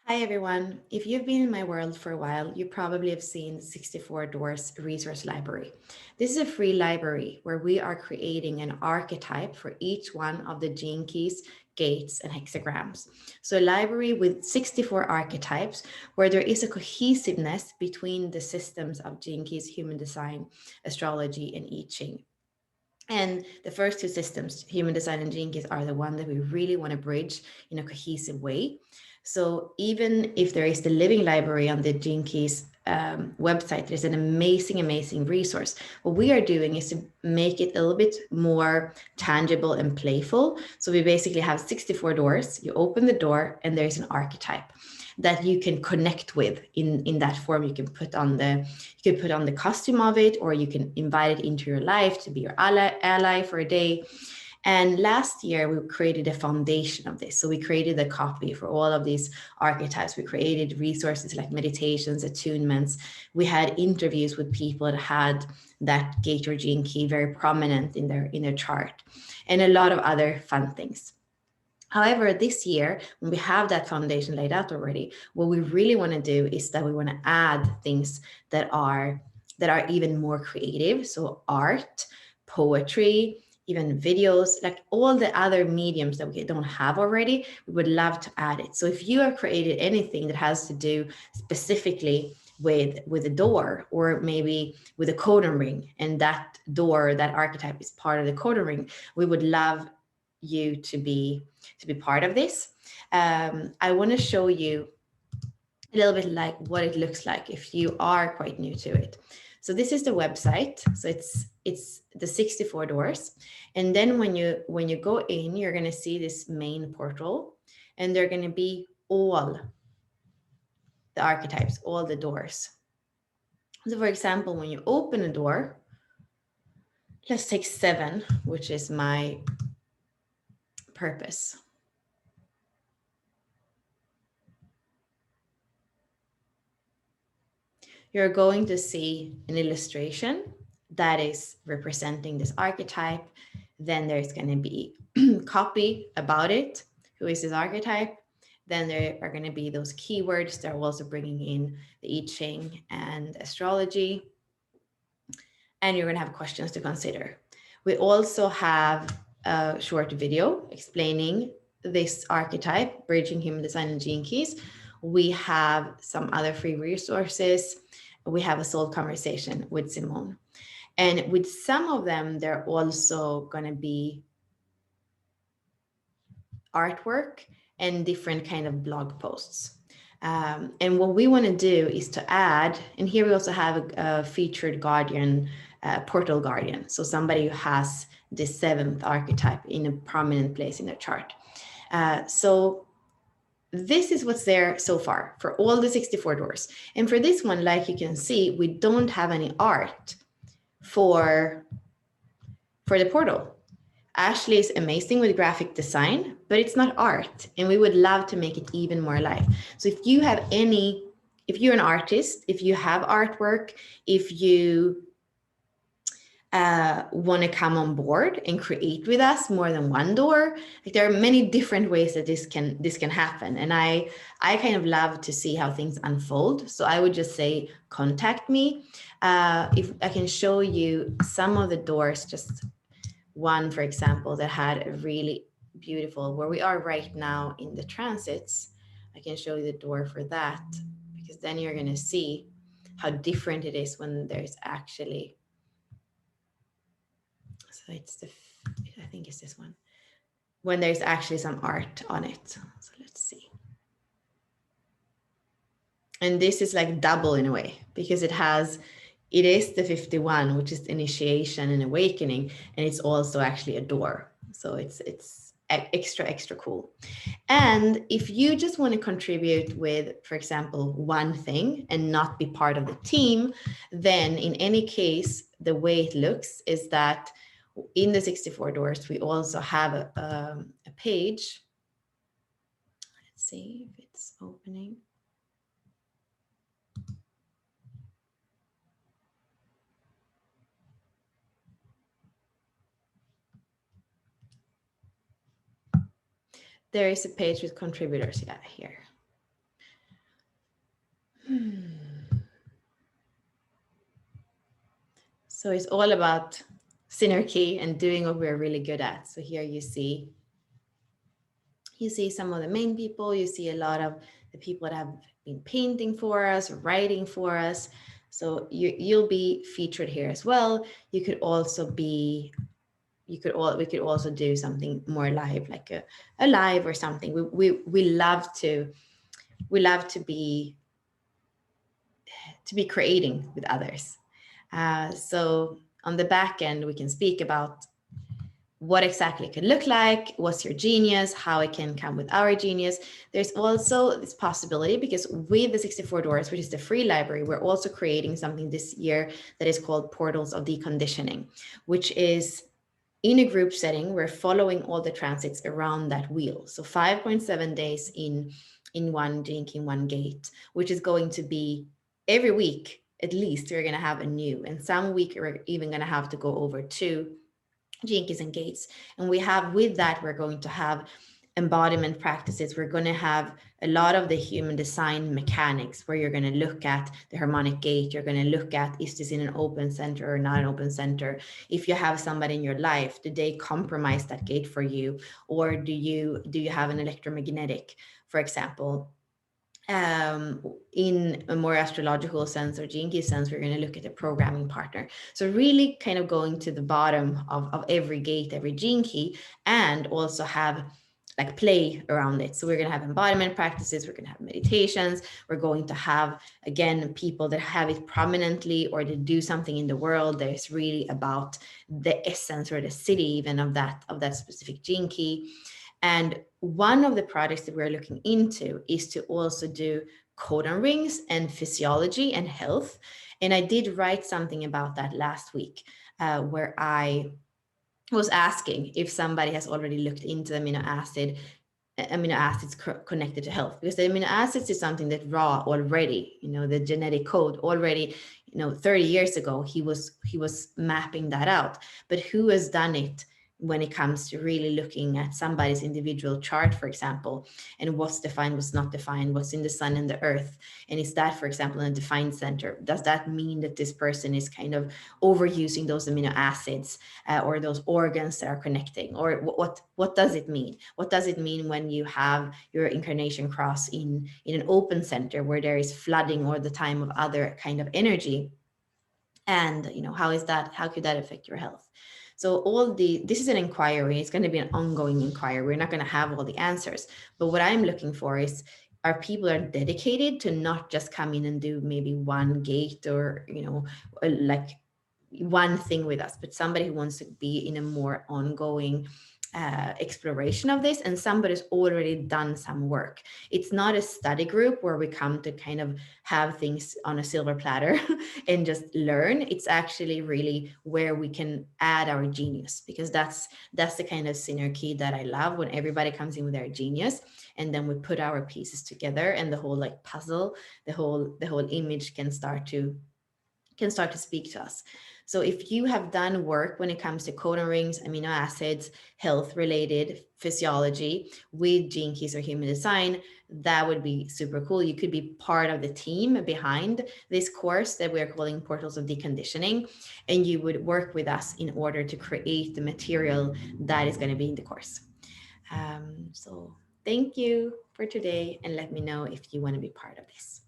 Hi everyone. If you've been in my world for a while, you probably have seen 64 Doors Resource Library. This is a free library where we are creating an archetype for each one of the gene keys, gates, and hexagrams. So a library with 64 archetypes where there is a cohesiveness between the systems of gene keys, human design, astrology, and I Ching. And the first two systems, human design and gene keys, are the one that we really want to bridge in a cohesive way. So even if there is the living library on the gene keys website, there's an amazing resource. What we are doing is to make it a little bit more tangible and playful. So we basically have 64 doors. You open the door and there's an archetype that you can connect with in that form. You can put on the costume of it, or you can invite it into your life to be your ally for a day. And last year, we created a foundation of this. So we created a copy for all of these archetypes. We created resources like meditations, attunements. We had interviews with people that had that gate or gene key very prominent in their chart, and a lot of other fun things. However, this year, when we have that foundation laid out already, what we really want to do is that we want to add things that are even more creative. So art, poetry, even videos, like all the other mediums that we don't have already, we would love to add it. So if you have created anything that has to do specifically with a door, or maybe with a codon ring, and that door, that archetype is part of the codon ring, we would love you to be part of this. I want to show you a little bit like what it looks like if you are quite new to it. So this is the website. So it's the 64 doors. And then when you go in, you're going to see this main portal, and they're going to be all the archetypes, all the doors. So for example, when you open a door, let's take 7, which is my purpose. You're going to see an illustration that is representing this archetype. Then there's going to be copy about it. Who is this archetype? Then there are going to be those keywords that are also bringing in the I Ching and astrology. And you're going to have questions to consider. We also have a short video explaining this archetype, bridging human design and gene keys. We have some other free resources. We have a soul conversation with Simone. And with some of them, they're also going to be artwork and different kind of blog posts. And what we want to do is to add, and here we also have a featured guardian, portal guardian. So somebody who has the 7th archetype in a prominent place in their chart. So this is what's there so far for all the 64 doors. And for this one, like you can see, we don't have any art for the portal. Ashley is amazing with graphic design, but it's not art. And we would love to make it even more live. So if you're an artist, if you have artwork, if you want to come on board and create with us more than one door, like there are many different ways that this can happen. And I kind of love to see how things unfold. So I would just say contact me. If I can show you some of the doors, just one, for example, that had a really beautiful, where we are right now in the transits. I can show you the door for that, because then you're going to see how different it is when there's actually, so I think it's this one, when there's actually some art on it. So let's see. And this is like double in a way, because it is the 51, which is initiation and awakening, and it's also actually a door. So it's extra cool. And if you just want to contribute with, for example, one thing and not be part of the team, then in any case, the way it looks is that in the 64 doors, we also have a page. Let's see if it's opening. There is a page with contributors here. So it's all about synergy and doing what we're really good at. So here you see some of the main people, you see a lot of the people that have been painting for us, writing for us. So you'll be featured here as well. You could also be, we could also do something more live, like a live or something. We love to be creating with others. So on the back end, we can speak about what exactly it could look like, what's your genius, how it can come with our genius. There's also this possibility, because with the 64 Doors, which is the free library, we're also creating something this year that is called Portals of Deconditioning, which is in a group setting. We're following all the transits around that wheel. So 5.7 days in one jink, in one gate, which is going to be every week, at least we're going to have a new, and some week we're even going to have to go over two jinkies and gates. And we have, with that, we're going to have embodiment practices. We're going to have a lot of the human design mechanics, where you're going to look at the harmonic gate. You're going to look at, is this in an open center or not an open center? If you have somebody in your life, do they compromise that gate for you? Or do you have an electromagnetic, for example? In a more astrological sense or jinky sense, we're going to look at the programming partner. So really kind of going to the bottom of every gate, every jinky, and also have like play around it. So we're going to have embodiment practices, we're going to have meditations, we're going to have, again, people that have it prominently or to do something in the world that is really about the essence or the city even of that specific jinky. And one of the projects that we're looking into is to also do codon rings and physiology and health. And I did write something about that last week, where I was asking if somebody has already looked into amino acids connected to health, because the amino acids is something that Ra already, the genetic code already, 30 years ago, he was mapping that out. But who has done it when it comes to really looking at somebody's individual chart, for example, and what's defined, what's not defined, what's in the sun and the earth? And is that, for example, in a defined center? Does that mean that this person is kind of overusing those amino acids, or those organs that are connecting? Or what does it mean? What does it mean when you have your incarnation cross in an open center where there is flooding all the time of other kind of energy? And how could that affect your health? So this is an inquiry. It's going to be an ongoing inquiry. We're not going to have all the answers, but what I'm looking for is, are people are dedicated to not just come in and do maybe one gate or like one thing with us, but somebody who wants to be in a more ongoing exploration of this, and somebody's already done some work. It's not a study group where we come to kind of have things on a silver platter and just learn. It's actually really where we can add our genius, because that's the kind of synergy that I love, when everybody comes in with their genius and then we put our pieces together, and the whole like puzzle, the whole image can start to speak to us. So if you have done work when it comes to codon rings, amino acids, health related physiology with gene keys or human design, that would be super cool. You could be part of the team behind this course that we're calling Portals of Deconditioning, and you would work with us in order to create the material that is going to be in the course. So thank you for today, and let me know if you want to be part of this.